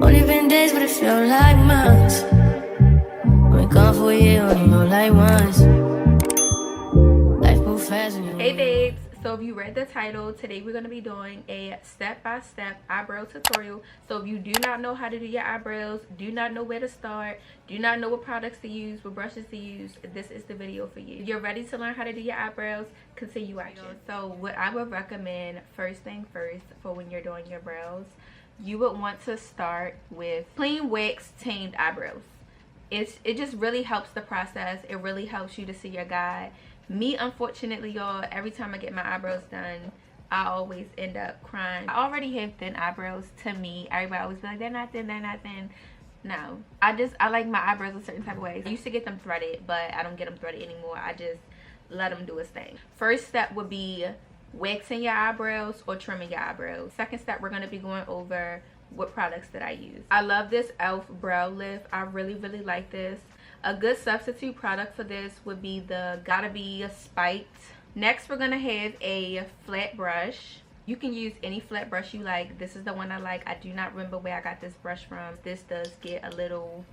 Only been days, but it felt like months. Been gone for a year, only know like once. Life moves fast when you. Hey babes, so if you read the title, today we're going to be doing a step-by-step eyebrow tutorial. So if you do not know how to do your eyebrows, do not know where to start, do not know what products to use, what brushes to use, this is the video for you. If you're ready to learn how to do your eyebrows, continue watching. So what I would recommend, first thing first, for when you're doing your brows, you would want to start with clean wax tamed eyebrows. It just really helps the process. It really helps you to see your guide. Me, unfortunately, y'all, every time I get my eyebrows done, I always end up crying. I already have thin eyebrows. To me, everybody always be like, they're not thin, they're not thin. No, I like my eyebrows a certain type of way. I used to get them threaded, but I don't get them threaded anymore. I just let them do its thing. First step would be waxing your eyebrows or trimming your eyebrows. Second step, we're going to be going over what products that I use. I love this e.l.f. brow lift. I really like this. A good substitute product for this would be the Gotta Be Spiked. Next, we're gonna have a flat brush. You can use any flat brush you like. This is the one I like. I do not remember where I got this brush from. This does get a little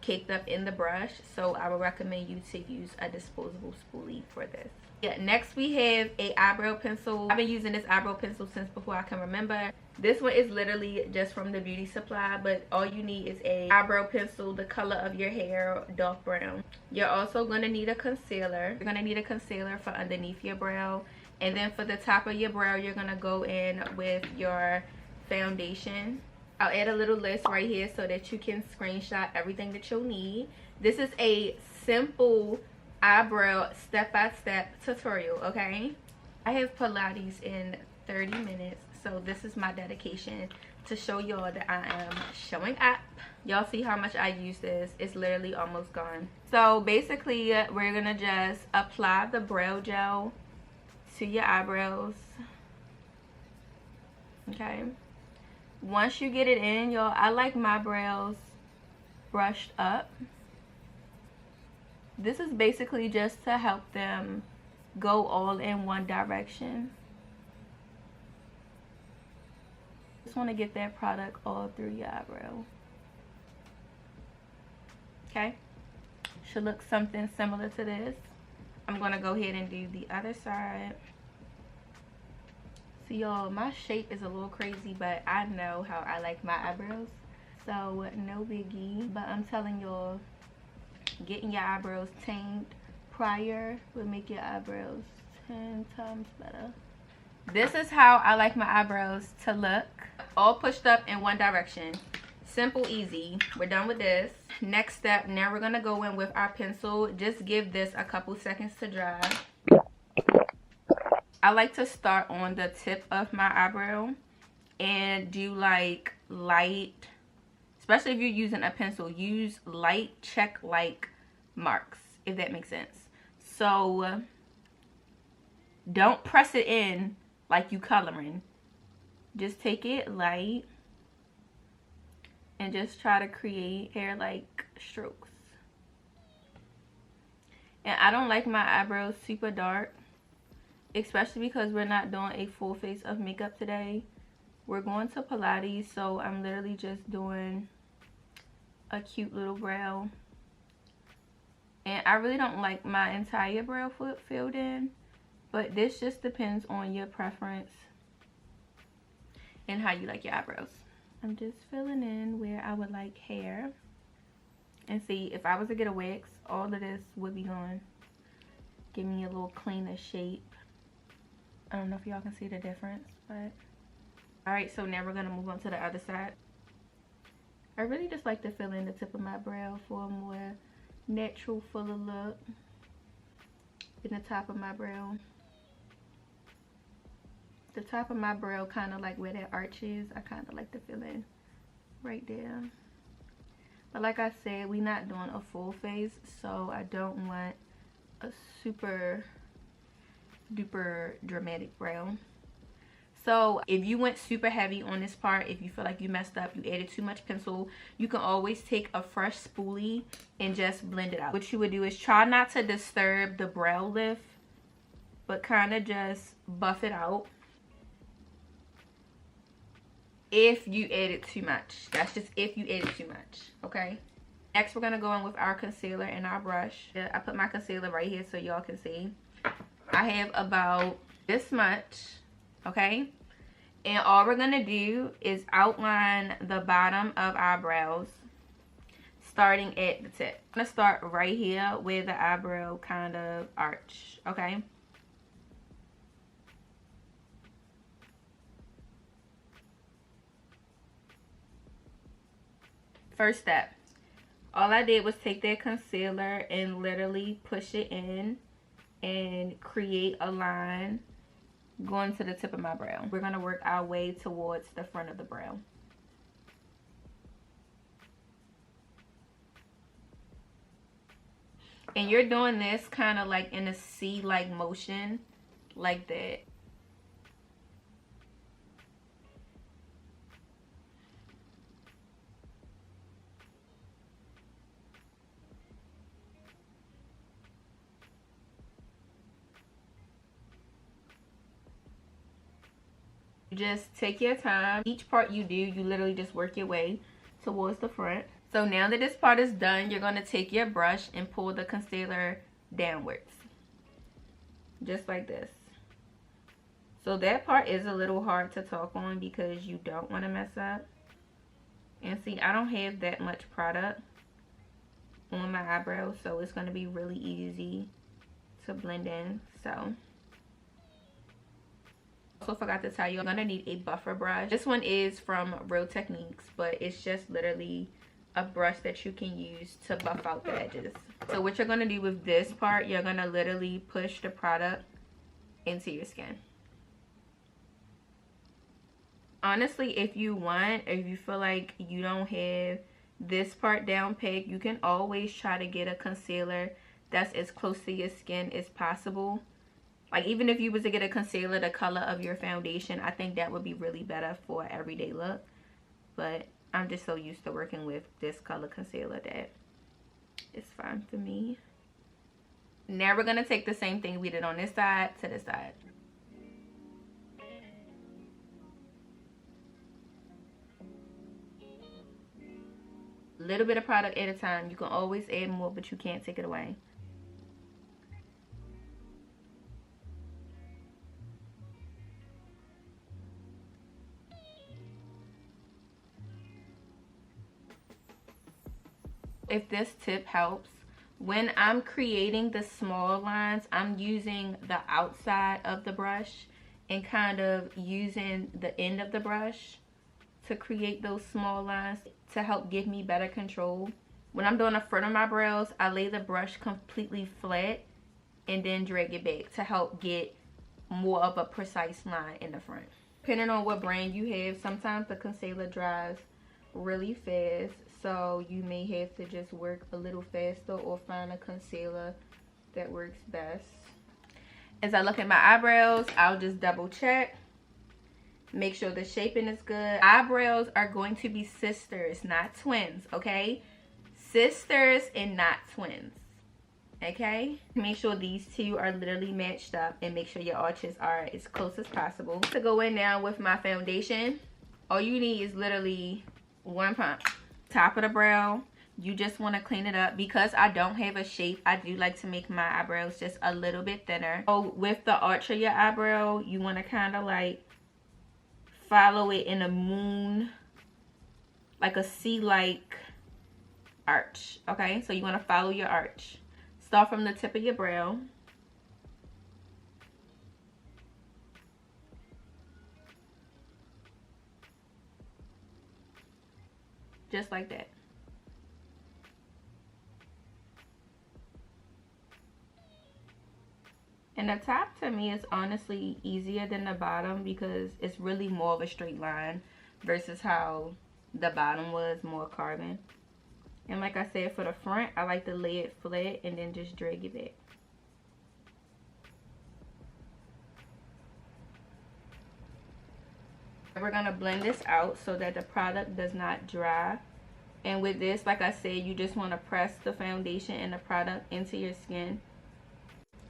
caked up in the brush, so I would recommend you to use a disposable spoolie for this. Yeah, next we have a eyebrow pencil. I've been using this eyebrow pencil since before I can remember. This one is literally just from the beauty supply, but all you need is a eyebrow pencil, the color of your hair, dark brown. You're also going to need a concealer. You're going to need a concealer for underneath your brow. And then for the top of your brow, you're going to go in with your foundation. I'll add a little list right here so that you can screenshot everything that you'll need. This is a simple eyebrow step-by-step tutorial, okay? I have Pilates in 30 minutes, so this is my dedication to show y'all that I am showing up. Y'all see how much I use this. It's literally almost gone. So basically, we're gonna just apply the brow gel to your eyebrows, okay? Once you get it in, y'all, I like my brows brushed up. This is basically just to help them go all in one direction. Just want to get that product all through your eyebrow. Okay, should look something similar to this. I'm gonna go ahead and do the other side. So y'all, my shape is a little crazy, but I know how I like my eyebrows, so no biggie. But I'm telling y'all, getting your eyebrows tamed prior will make your eyebrows 10 times better. This is how I like my eyebrows to look, all pushed up in one direction. Simple, easy. We're done with this. Next step, now we're gonna go in with our pencil. Just give this a couple seconds to dry. I like to start on the tip of my eyebrow and do like light, especially if you're using a pencil, use light check like marks, if that makes sense. So don't press it in like you coloring. Just take it light and just try to create hair like strokes. And I don't like my eyebrows super dark, especially because we're not doing a full face of makeup today. We're going to Pilates, so I'm literally just doing a cute little brow. And I really don't like my entire brow foot filled in, but this just depends on your preference and how you like your eyebrows. I'm just filling in where I would like hair. And see, if I was to get a wax, all of this would be gone. Give me a little cleaner shape. I don't know if y'all can see the difference, but alright, so now we're gonna move on to the other side. I really just like to fill in the tip of my brow for a more natural, fuller look in the top of my brow. The top of my brow, kind of like where that arch is, I kind of like to fill in right there. But like I said, we're not doing a full face, so I don't want a super duper dramatic brow. So if you went super heavy on this part, if you feel like you messed up, you added too much pencil, you can always take a fresh spoolie and just blend it out. What you would do is try not to disturb the brow lift, but kind of just buff it out. if you added too much. That's just if you added too much, okay? Next, we're gonna go in with our concealer and our brush. I put my concealer right here so y'all can see. I have about this much, okay? And all we're gonna do is outline the bottom of our brows, starting at the tip. I'm gonna start right here where the eyebrow kind of arch, okay? First step, all I did was take that concealer and literally push it in and create a line going to the tip of my brow. We're gonna work our way towards the front of the brow. And you're doing this kind of like in a C-like motion, like that. Just take your time. Each part you do, you literally just work your way towards the front. So now that this part is done, you're going to take your brush and pull the concealer downwards. Just like this. So that part is a little hard to talk on because you don't want to mess up. And see, I don't have that much product on my eyebrows, so it's going to be really easy to blend in. So also forgot to tell you, I'm gonna need a buffer brush. This one is from Real Techniques, but it's just literally a brush that you can use to buff out the edges. So what you're gonna do with this part, you're gonna literally push the product into your skin. Honestly, if you want, if you feel like you don't have this part down pat, you can always try to get a concealer that's as close to your skin as possible. Like, even if you was to get a concealer the color of your foundation, I think that would be really better for an everyday look. But I'm just so used to working with this color concealer that it's fine for me. Now we're going to take the same thing we did on this side to this side. A little bit of product at a time. You can always add more, but you can't take it away. If this tip helps, when I'm creating the small lines, I'm using the outside of the brush and kind of using the end of the brush to create those small lines to help give me better control. When I'm doing the front of my brows, I lay the brush completely flat and then drag it back to help get more of a precise line in the front. Depending on what brand you have, sometimes the concealer dries really fast, so you may have to just work a little faster or find a concealer that works best. As I look at my eyebrows, I'll just double check, make sure the shaping is good. Eyebrows are going to be sisters, not twins, okay? Sisters and not twins, okay? Make sure these two are literally matched up and make sure your arches are as close as possible. To go in now with my foundation, all you need is literally one pump. Top of the brow, you just want to clean it up. Because I don't have a shape, I do like to make my eyebrows just a little bit thinner. So with the arch of your eyebrow, you want to kind of like follow it in a moon, like a C-like arch, okay? So you want to follow your arch. Start from the tip of your brow. Just like that. And the top to me is honestly easier than the bottom because it's really more of a straight line versus how the bottom was more carving. And like I said, for the front, I like to lay it flat and then just drag it back. We're going to blend this out so that the product does not dry. And with this, like I said, you just want to press the foundation and the product into your skin.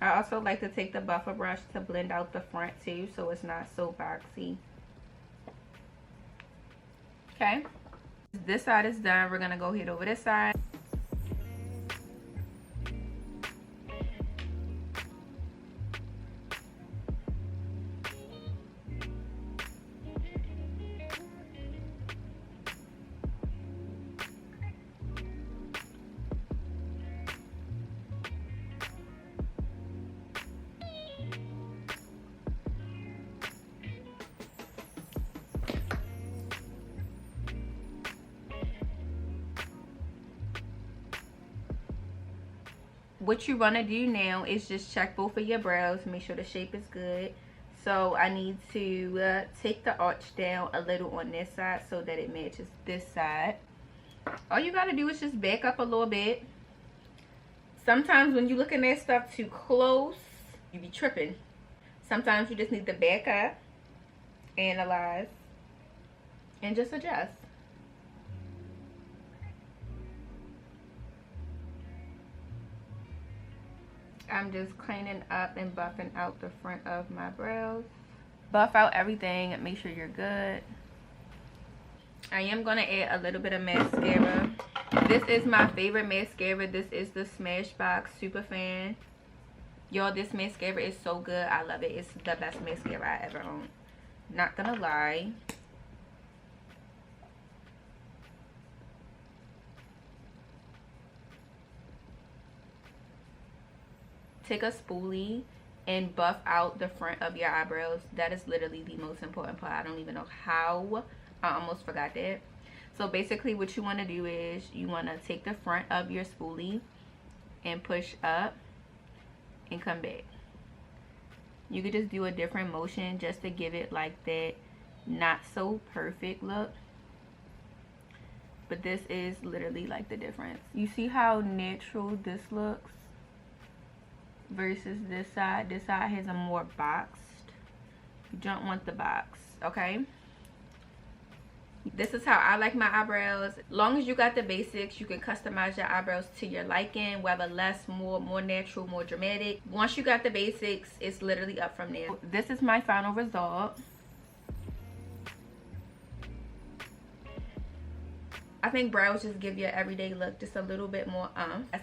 I also like to take the buffer brush to blend out the front too, so it's not so boxy. Okay, this side is done. We're gonna go ahead over this side. What you want to do now is just check both of your brows, make sure the shape is good. So I need to take the arch down a little on this side so that it matches this side. All you got to do is just back up a little bit. Sometimes when you're looking at stuff too close, you be tripping. Sometimes you just need to back up, analyze, and just adjust. I'm just cleaning up and buffing out the front of my brows. Buff out everything and make sure you're good. I am going to add a little bit of mascara. This is my favorite mascara. This is the Smashbox Super Fan. Y'all, this mascara is so good. I love it. It's the best mascara I ever owned. Not gonna lie. Take a spoolie and buff out the front of your eyebrows. That is literally the most important part. I don't even know how. I almost forgot that. So basically what you want to do is you want to take the front of your spoolie and push up and come back. You could just do a different motion just to give it like that not so perfect look. But this is literally like the difference. You see how natural this looks versus this side? This side has a more boxed. You don't want the box, okay? This is how I like my eyebrows. Long as you got the basics, you can customize your eyebrows to your liking, whether less, more natural, more dramatic. Once you got the basics, it's literally up from there. This is my final result. I think brows just give you an everyday look, just a little bit more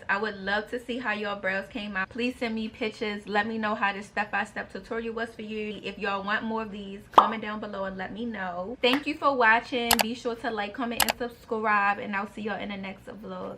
I would love to see how your brows came out. Please send me pictures. Let me know how this step-by-step tutorial was for you. If y'all want more of these, comment down below and let me know. Thank you for watching. Be sure to like, comment, and subscribe, and I'll see y'all in the next vlog.